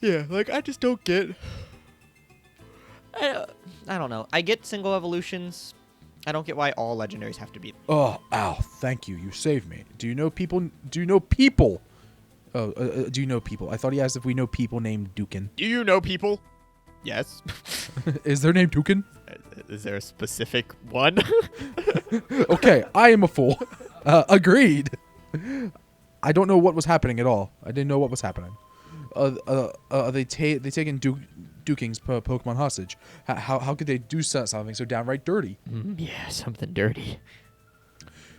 Yeah, like, I just don't get... I don't know. I get single evolutions. I don't get why all legendaries have to be... Oh, ow, thank you. You saved me. Do you know people? Do you know people? Oh, do you know people? I thought he asked if we know people named Dukin. Do you know people? Yes. Is their name Dukin? Is there a specific one? Okay, I am a fool. Agreed. I don't know what was happening at all. I didn't know what was happening. They taking Duking's Pokemon hostage. How could they do something so downright dirty? Yeah, something dirty.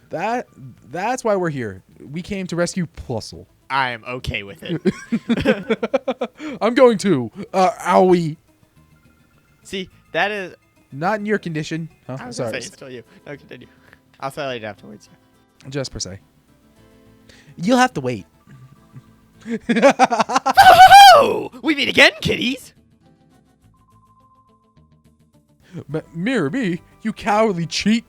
That's why we're here. We came to rescue Plusle. I am okay with it. I'm going to. Owie. See, that is... Not in your condition. Huh? I was Sorry. going to say, it's still you. No, continue. I'll tell you afterwards. Just per se. You'll have to wait. Oh! We meet again, kiddies! Mirror me, you cowardly cheat.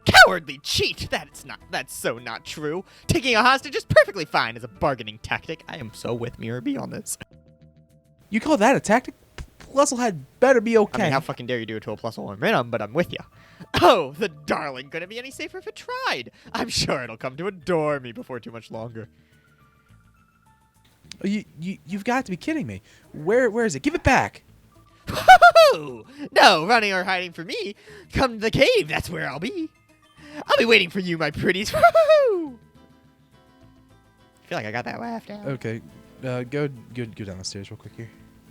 Cowardly cheat! That's so not true. Taking a hostage is perfectly fine as a bargaining tactic. I am so with Mirror B on this. You call that a tactic? Plusle had better be okay. I mean, how fucking dare you do it to a Plusle or Minimum, but I'm with you. Oh, the darling couldn't be any safer if it tried. I'm sure it'll come to adore me before too much longer. You've got to be kidding me. Where is it? Give it back. No, running or hiding for me. Come to the cave, that's where I'll be. I'll be waiting for you, my pretties. I feel like I got that laugh down. Okay, go down the stairs real quick here.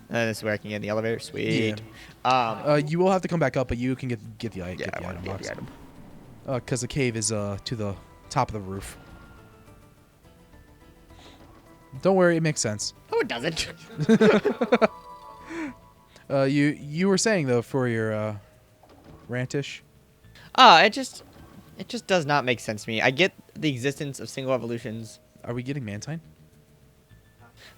This is where I can get in the elevator. Sweet. Yeah. You will have to come back up, but you can get the item. I want to get the item. Because the cave is to the top of the roof. Don't worry, it makes sense. Oh, it doesn't. You were saying though for your rantish. It just does not make sense to me. I get the existence of single evolutions. Are we getting Mantine?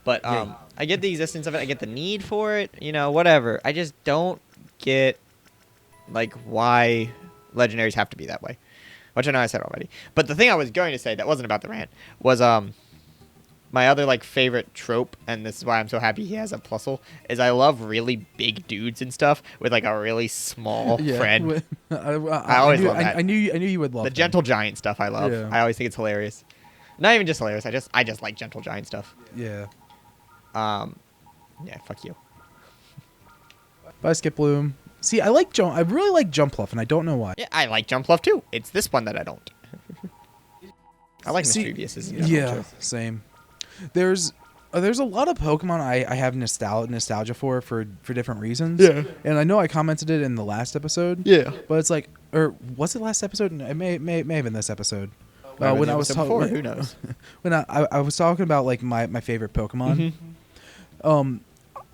But I get the existence of it. I get the need for it. You know, whatever. I just don't get like why legendaries have to be that way, which I know I said already. But the thing I was going to say that wasn't about the rant was my other like favorite trope, and this is why I'm so happy he has a Plusle, is I love really big dudes and stuff with like a really small friend. I always love that. I knew you would love the gentle giant stuff. I love. Yeah. I always think it's hilarious. Not even just hilarious. I just like gentle giant stuff. Yeah. Yeah. Fuck you. Bye, Skip Bloom. See, I really like Jumpluff, and I don't know why. Yeah, I like Jumpluff too. It's this one that I don't. I like Mischievous. Yeah, same. There's a lot of Pokemon I have nostalgia for different reasons. Yeah. And I know I commented it in the last episode. Yeah. But it's like, or was it last episode? It may have been this episode. When I was talking, who knows? When I was talking about like my favorite Pokemon. Mm-hmm.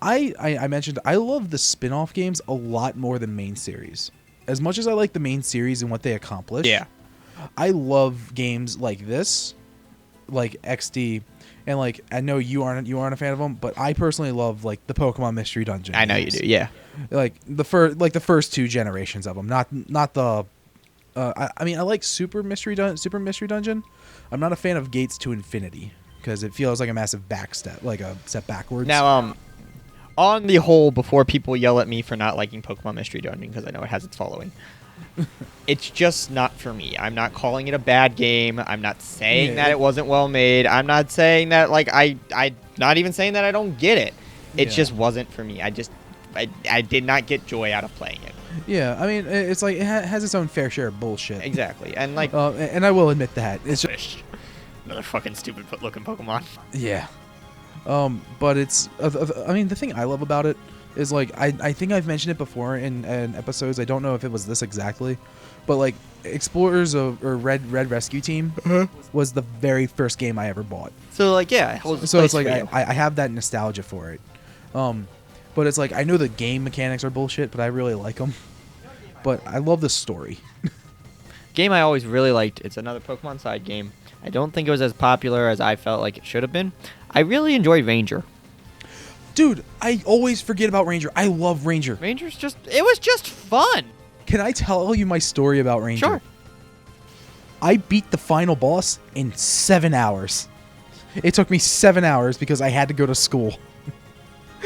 I mentioned I love the spin-off games a lot more than main series. As much as I like the main series and what they accomplish. Yeah. I love games like this, like XD, and like I know you aren't a fan of them, but I personally love like the Pokemon Mystery Dungeon. I know games. you do, yeah. Like the first two generations of them, not the. I mean, I like Super Mystery Dungeon. I'm not a fan of Gates to Infinity because it feels like a massive backstep, like a step backwards. Now, on the whole, before people yell at me for not liking Pokemon Mystery Dungeon, because I know it has its following, it's just not for me. I'm not calling it a bad game. I'm not saying that it wasn't well made. I'm not saying that, like, I not even saying that I don't get it. It just wasn't for me. I did not get joy out of playing it. Yeah, I mean, it's like it has its own fair share of bullshit. Exactly, and like, and I will admit that it's just another fucking stupid looking Pokemon. Yeah, but it's. I mean, the thing I love about it is like I think I've mentioned it before in episodes. I don't know if it was this exactly, but like Explorers or Red Rescue Team was the very first game I ever bought. So like, yeah, so it's like I have that nostalgia for it. But it's like I know the game mechanics are bullshit, but I really like them. But I love the story. Game I always really liked. It's another Pokemon side game. I don't think it was as popular as I felt like it should have been. I really enjoyed Ranger. Dude, I always forget about Ranger. I love Ranger. It was just fun. Can I tell you my story about Ranger? Sure. I beat the final boss in 7 hours. It took me 7 hours because I had to go to school.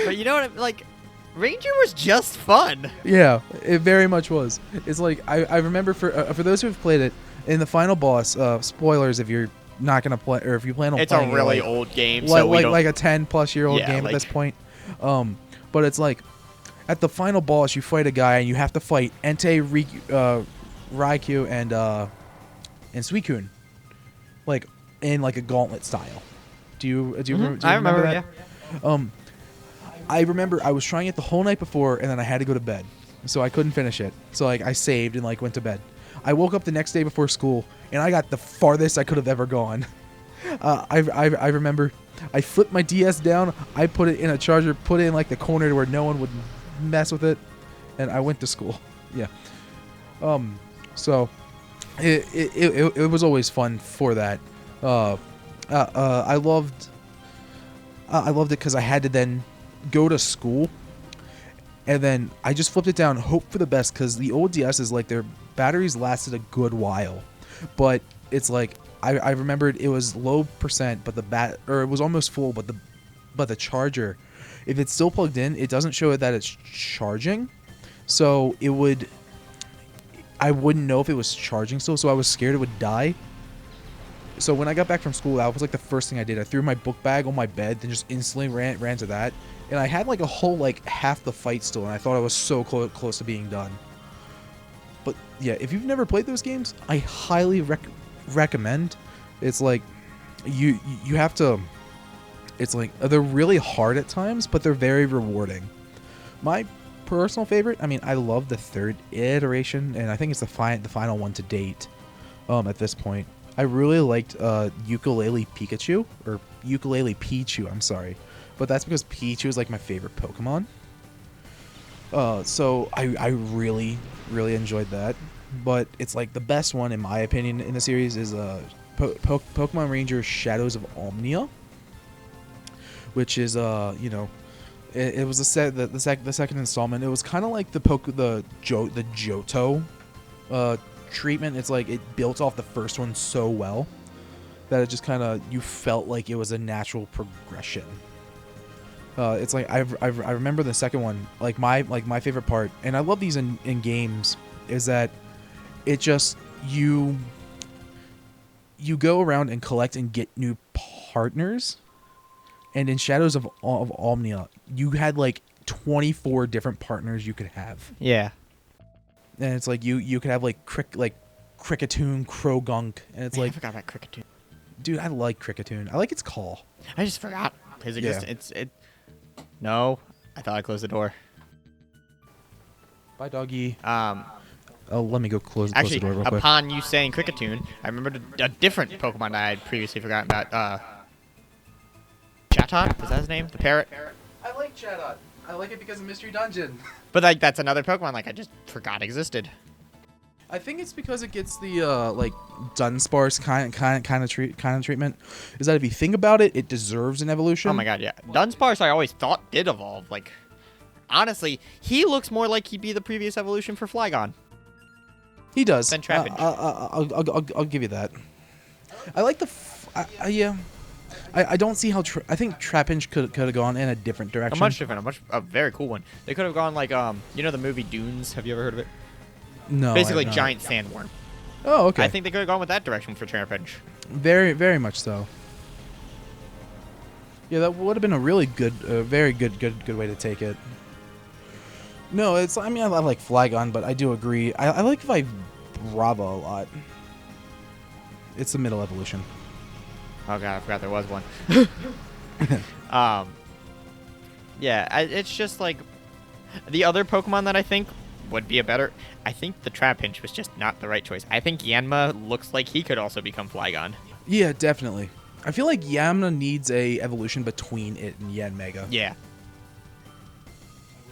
But you know what? Like, Ranger was just fun. Yeah, it very much was. It's like I remember for those who have played it, in the final boss, spoilers if you're not gonna play or if you plan on It's playing a really it, like, old game, so we don't... like a 10-plus-year-old Yeah, game like... at this point. But it's like at the final boss, you fight a guy and you have to fight Entei, Raikou, and Suicune, like in like a gauntlet style. Do you I remember that? Yeah. I remember I was trying it the whole night before, and then I had to go to bed, so I couldn't finish it. So like I saved and like went to bed. I woke up the next day before school, and I got the farthest I could have ever gone. I remember I flipped my DS down, I put it in a charger, put it in like the corner to where no one would mess with it, and I went to school. Yeah. So it was always fun for that. I loved it because I had to then go to school, and then I just flipped it down, hope for the best, because the old DS's, like, their batteries lasted a good while, but it's like I remembered it was low percent, but it was almost full, but the charger, if it's still plugged in, it doesn't show it that it's charging, so I wouldn't know if it was charging still, so I was scared it would die. So when I got back from school, that was like the first thing I did. I threw my book bag on my bed, then just instantly ran to that. And I had like a whole like half the fight still, and I thought I was so close to being done. But yeah, if you've never played those games, I highly recommend. It's like you have to. It's like they're really hard at times, but they're very rewarding. My personal favorite, I mean, I love the third iteration, and I think it's the final one to date. At this point. I really liked Ukulele Pikachu, or Ukulele Pichu, I'm sorry. But that's because Pichu is like my favorite Pokemon. So I really, really enjoyed that. But it's like the best one, in my opinion, in the series is Pokemon Ranger Shadows of Omnia. Which is, you know, it was the second installment. It was kind of like the Johto treatment. It's like it built off the first one so well that it just kind of, you felt like it was a natural progression. It's like I remember the second one, like my favorite part, and I love these in games, is that it just you go around and collect and get new partners. And in Shadows of Omnia, you had like 24 different partners you could have. Yeah. And it's like you could have like Cricketune, Krogunk, and it's like, I forgot about Cricketune. Dude, I like Cricketune. I like its call. I just forgot his existence. No, I thought I closed the door. Bye, doggy. Let me go close the door real quick. Actually, upon you saying Cricketune, I remembered a different Pokemon that I had previously forgotten about. Chatot? Is that his name? The parrot? I like Chatot. I like it because of Mystery Dungeon. But like that's another Pokemon like I just forgot existed. I think it's because it gets the like Dunsparce kind of treatment. Is that if you think about it, it deserves an evolution. Oh my god, yeah. Dunsparce I always thought did evolve. Like, honestly, he looks more like he'd be the previous evolution for Flygon. He does. Than Trapinch. I'll give you that. I like the yeah. I don't see how I think Trapinch could have gone in a different direction. A very cool one. They could have gone like you know the movie Dunes. Have you ever heard of it? No. Basically, giant sandworm. Oh, okay. I think they could have gone with that direction for Trapinch. Very, very much so. Yeah, that would have been a really good, very good way to take it. No, it's. I mean, I like Flygon, but I do agree. I like Vibrava a lot. It's the middle evolution. Oh god, I forgot there was one. Yeah, it's just like the other Pokemon that I think would be a better. I think the Trapinch was just not the right choice. I think Yanma looks like he could also become Flygon. Yeah, definitely. I feel like Yanma needs a evolution between it and Yanmega. Yeah.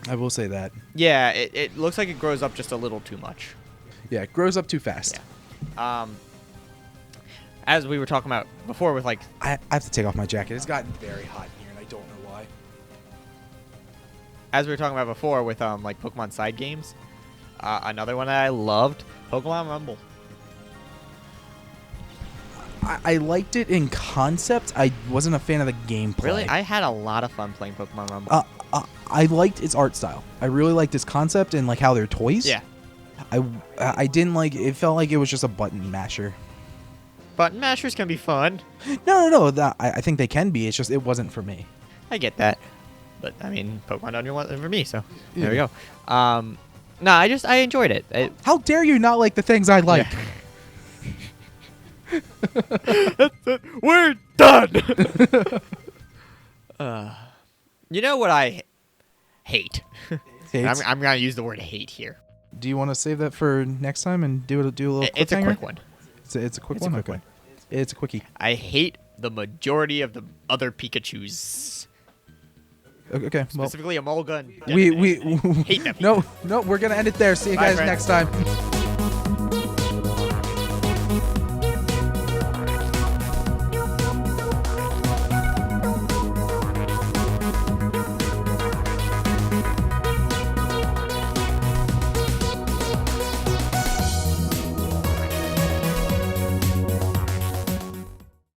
I will say that. Yeah, it looks like it grows up just a little too much. Yeah, it grows up too fast. Yeah. As we were talking about before with like... I have to take off my jacket. It's gotten very hot in here, and I don't know why. As we were talking about before with like Pokemon side games, another one that I loved, Pokemon Rumble. I liked it in concept. I wasn't a fan of the gameplay. Really, I had a lot of fun playing Pokemon Rumble. I liked its art style. I really liked its concept and like how they're toys. Yeah. I didn't like. It felt like it was just a button masher. Button mashers can be fun. No. I think they can be. It's just it wasn't for me. I get that. But, I mean, Pokemon Dungeon wasn't for me, so there we go. No, I enjoyed it. How dare you not like the things I like? Yeah. We're done! You know what I hate? I'm going to use the word hate here. Do you want to save that for next time and do a little It's a cliffhanger? quick one. It's a quick one? Okay. It's a quickie. I hate the majority of the other Pikachus. Okay, well. Specifically Emolga and We hate them. No, we're going to end it there. See you Bye, guys friends. next time.